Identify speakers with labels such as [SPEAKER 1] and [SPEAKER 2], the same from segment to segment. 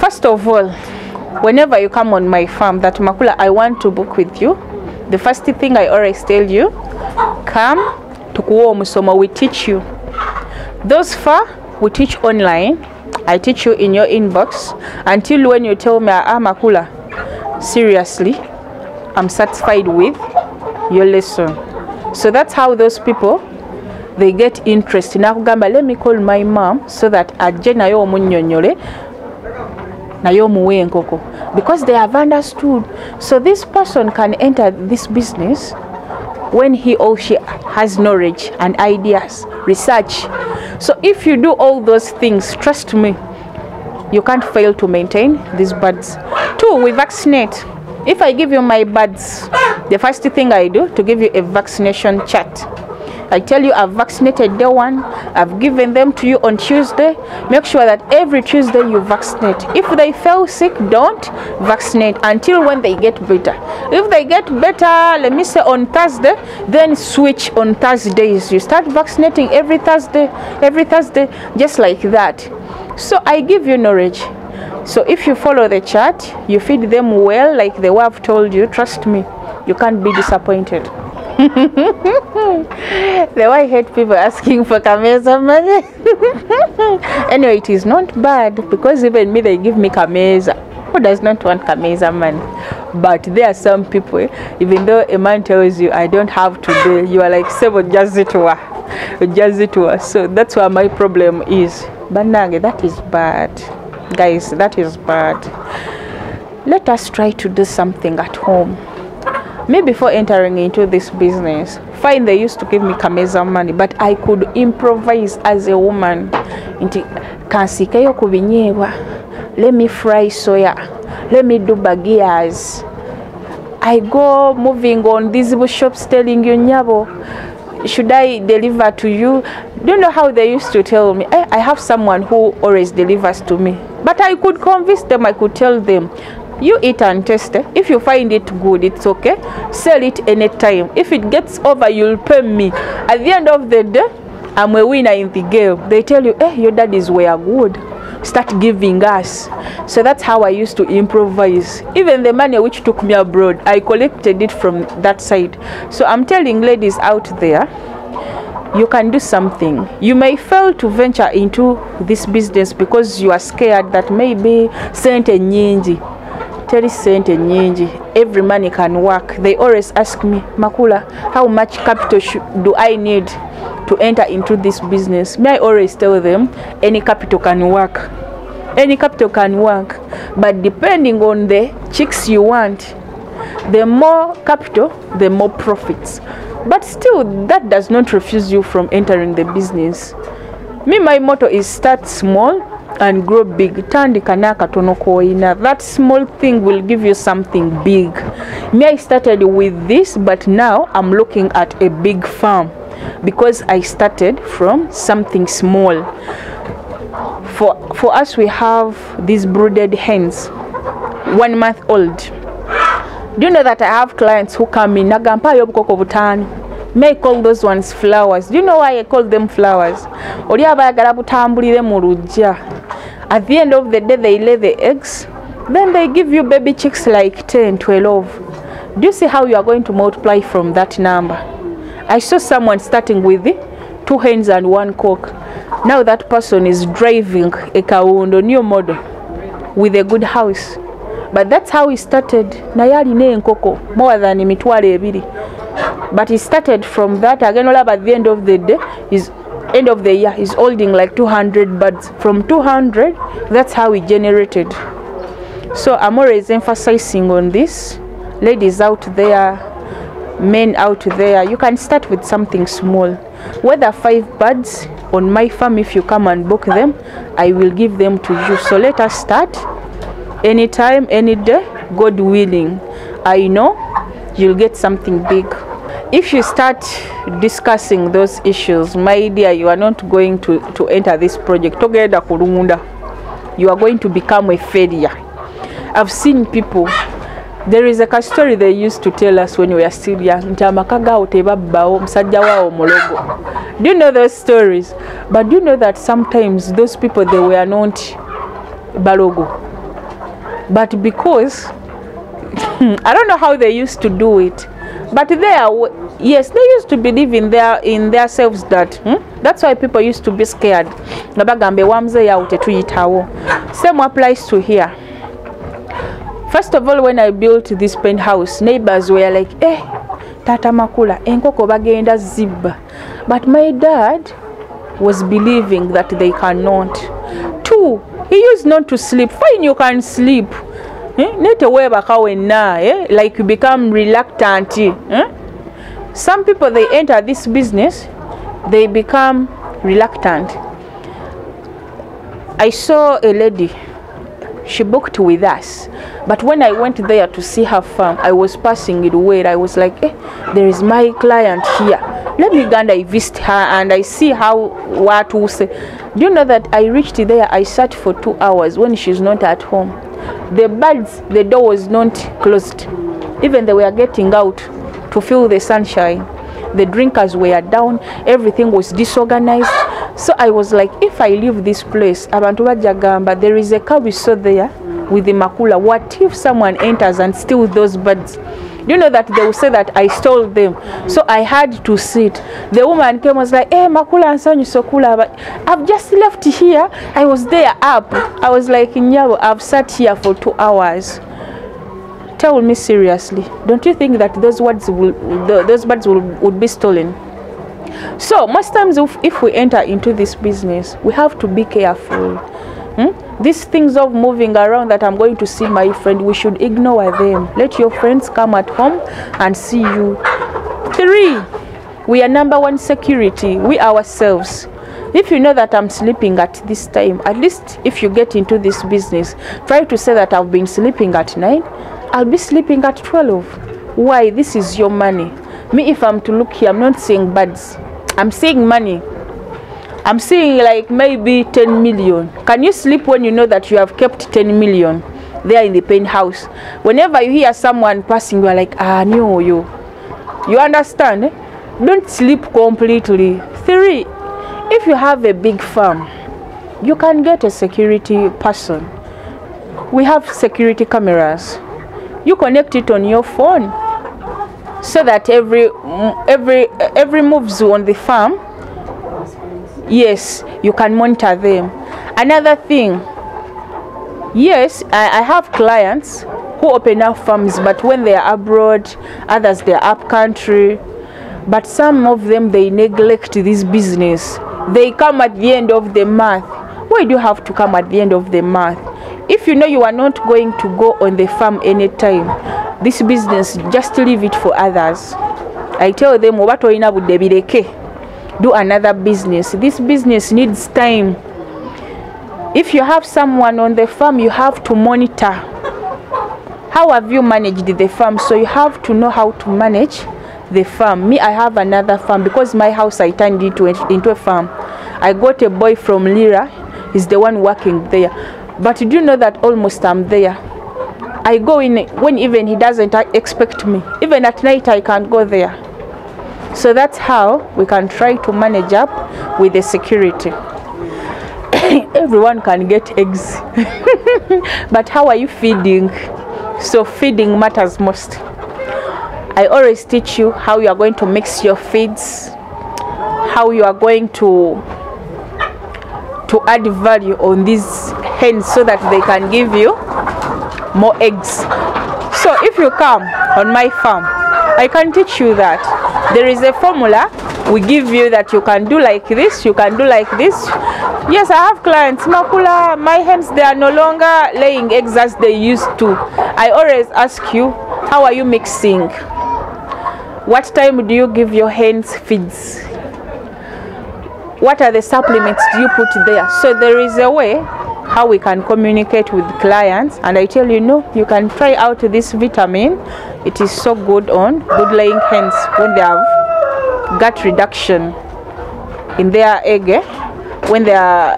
[SPEAKER 1] First of all, whenever you come on my farm that Makula, I want to book with you, the first thing I always tell you, come to Musomo, we teach you. Those far, we teach online. I teach you in your inbox until when you tell me, Makula, seriously, I'm satisfied with your lesson. So that's how those people, they get interest. Nakugamba, let me call my mom so that ajje nayo omunnyonnyole nayo muwe enkoko, because they have understood. So this person can enter this business when he or she has knowledge and ideas, research. So if you do all those things, trust me, you can't fail to maintain these birds. 2, we vaccinate. If I give you my birds, the first thing I do to give you a vaccination chart. I tell you I've vaccinated day 1, I've given them to you on Tuesday. Make sure that every Tuesday you vaccinate. If they fell sick, don't vaccinate until when they get better. If they get better, let me say on Thursday, then switch on Thursdays. You start vaccinating every Thursday, just like that. So I give you knowledge. So if you follow the chart, you feed them well like the way I've told you, trust me, you can't be disappointed. The way I hate people asking for kameza money. Anyway, it is not bad, because even me, they give me kameza. Who does not want kameza money? But there are some people, even though a man tells you, I don't have today, you are like, sebo jazitwa. So that's where my problem is. But nage, that is bad. Guys, that is bad. Let us try to do something at home. Me, before entering into this business, fine, they used to give me kameza money, but I could improvise as a woman. Kansikeyo kubinyewa, let me fry soya, let me do bagias. I go moving on these shops telling you, Nyabo, should I deliver to you? Do you know how they used to tell me? I have someone who always delivers to me. But I could convince them, I could tell them, you eat and taste it. If you find it good, it's okay. Sell it anytime. If it gets over, you'll pay me. At the end of the day, I'm a winner in the game. They tell you, your daddies were good. Start giving us. So that's how I used to improvise. Even the money which took me abroad, I collected it from that side. So I'm telling ladies out there, you can do something. You may fail to venture into this business because you are scared that maybe sente nyingi. Tell sente nyingi. Every money can work. They always ask me, Makula, how much capital do I need to enter into this business? May I always tell them, any capital can work. Any capital can work. But depending on the chicks you want, the more capital, the more profits. But still, that does not refuse you from entering the business. Me, my motto is start small and grow big. That small thing will give you something big. Me, I started with this, but now I'm looking at a big farm because I started from something small. For us, we have these brooded hens, 1 month old. Do you know that I have clients who come in, may I call those ones flowers. Do you know why I call them flowers? At the end of the day, they lay the eggs. Then they give you baby chicks like 10, 12. Do you see how you are going to multiply from that number? I saw someone starting with 2 hens and 1 cock. Now that person is driving a Kaundo new model with a good house. But that's how he started. Nayali ne nkoko more than imitwale ebiri. But he started from that. Again, all at the end of the day, end of the year, he's holding like 200 birds. From 200, that's how he generated. So I'm always emphasizing on this. Ladies out there, men out there, you can start with something small. Whether 5 birds on my farm, if you come and book them, I will give them to you. So let us start. Anytime, any day, God willing. I know you'll get something big. If you start discussing those issues, my dear, you are not going to enter this project. You are going to become a failure. I've seen people. There is a story they used to tell us when we were still young. Do you know those stories? But do you know that sometimes those people, they were not balogo. but because I don't know how they used to do it, but yes, they used to believe in themselves that that's why people used to be scared. Same applies to here. First of all, when I built this penthouse, neighbors were like, Tata Makula, enkoko bagenda zibba. But my dad was believing that they cannot. 2, he used not to sleep. Fine, you can sleep. Like you become reluctant. Some people, they enter this business, they become reluctant. I saw a lady, she booked with us, but when I went there to see her farm, I was passing it away. I was like, there is my client here, let me go and I visit her and I see what to say. Do you know that I reached there, I sat for 2 hours when she's not at home. The birds, the door was not closed, even they were getting out to feel the sunshine. The drinkers were down, everything was disorganized. So I was like, if I leave this place, abantu bajagamba, there is a car we saw there with the makula. What if someone enters and steals those birds? Do you know that they will say that I stole them? So I had to sit. The woman came, was like, makula ansanyu sokula, but I've just left here. I was there up. I was like, Nyabo, I've sat here for 2 hours. Tell me seriously, don't you think that those birds would be stolen? So most times if we enter into this business, we have to be careful. These things of moving around that I'm going to see my friend, we should ignore them. Let your friends come at home and see you. 3, we are number 1 security, we ourselves. If you know that I'm sleeping at this time, at least if you get into this business, try to say that I've been sleeping at 9, I'll be sleeping at 12. Why? This is your money. Me, if I'm to look here, I'm not seeing birds. I'm seeing money. I'm seeing like maybe 10 million. Can you sleep when you know that you have kept 10 million there in the penthouse? Whenever you hear someone passing, you are like, no, you understand? Don't sleep completely. 3, if you have a big farm, you can get a security person. We have security cameras. You connect it on your phone so that every moves on the farm, yes, you can monitor them. Another thing, yes, I have clients who open up farms, but when they are abroad, others they are up country, but some of them, they neglect this business. They come at the end of the month. Why do you have to come at the end of the month? If you know you are not going to go on the farm anytime, this business, just leave it for others. I tell them, do another business. This business needs time. If you have someone on the farm, you have to monitor. How have you managed the farm? So you have to know how to manage the farm. Me, I have another farm because my house I turned into a farm. I got a boy from Lira. He's the one working there. But do you know that almost I'm there? I go in when even he doesn't expect me. Even at night I can't go there. So that's how we can try to manage up with the security. Everyone can get eggs. But how are you feeding? So feeding matters most. I always teach you how you are going to mix your feeds, how you are going to add value on these hens so that they can give you more eggs. So if you come on my farm, I can teach you that there is a formula we give you that you can do like this, you can do like this. Yes, I have clients, Makula, my hens, they are no longer laying eggs as they used to. I always ask you, how are you mixing? What time do you give your hens feeds? What are the supplements do you put there? So there is a way how we can communicate with clients, and I tell you, no, you can try out this vitamin. It is so good on good laying hens when they have gut reduction in their egg, when they are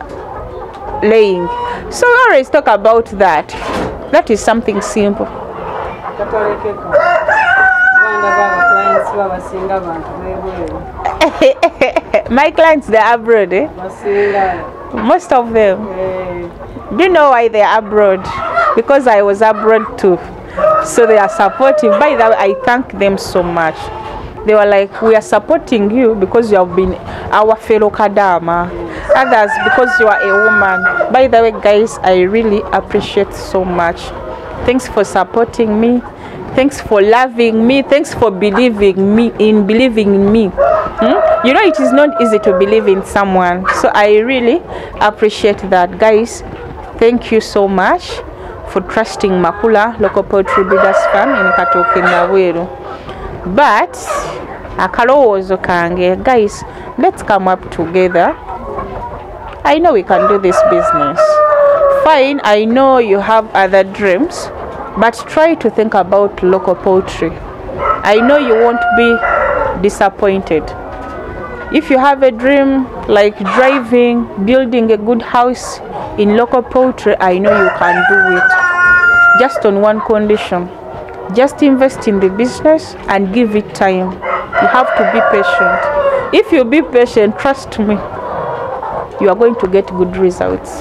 [SPEAKER 1] laying. So we always talk about that. That is something simple. My clients, they are abroad, Most of them. Do you know why they are abroad? because I was abroad too. So they are supportive. By the way, I thank them so much. They were like, we are supporting you because you have been our fellow Kadama. Others because you are a woman. By the way, guys, I really appreciate so much. Thanks for supporting me. Thanks for loving me. Thanks for believing in me. You know, it is not easy to believe in someone. So I really appreciate that, guys. Thank you so much for trusting Makula Local Poultry Breeders Farm in Katoke Naweru. But akalowoozo kange, guys, let's come up together. I know we can do this business. Fine, I know you have other dreams, but try to think about local poultry. I know you won't be disappointed. If you have a dream like driving, building a good house in local poultry, I know you can do it. Just on one condition. Just invest in the business and give it time. You have to be patient. If you be patient, trust me, you are going to get good results.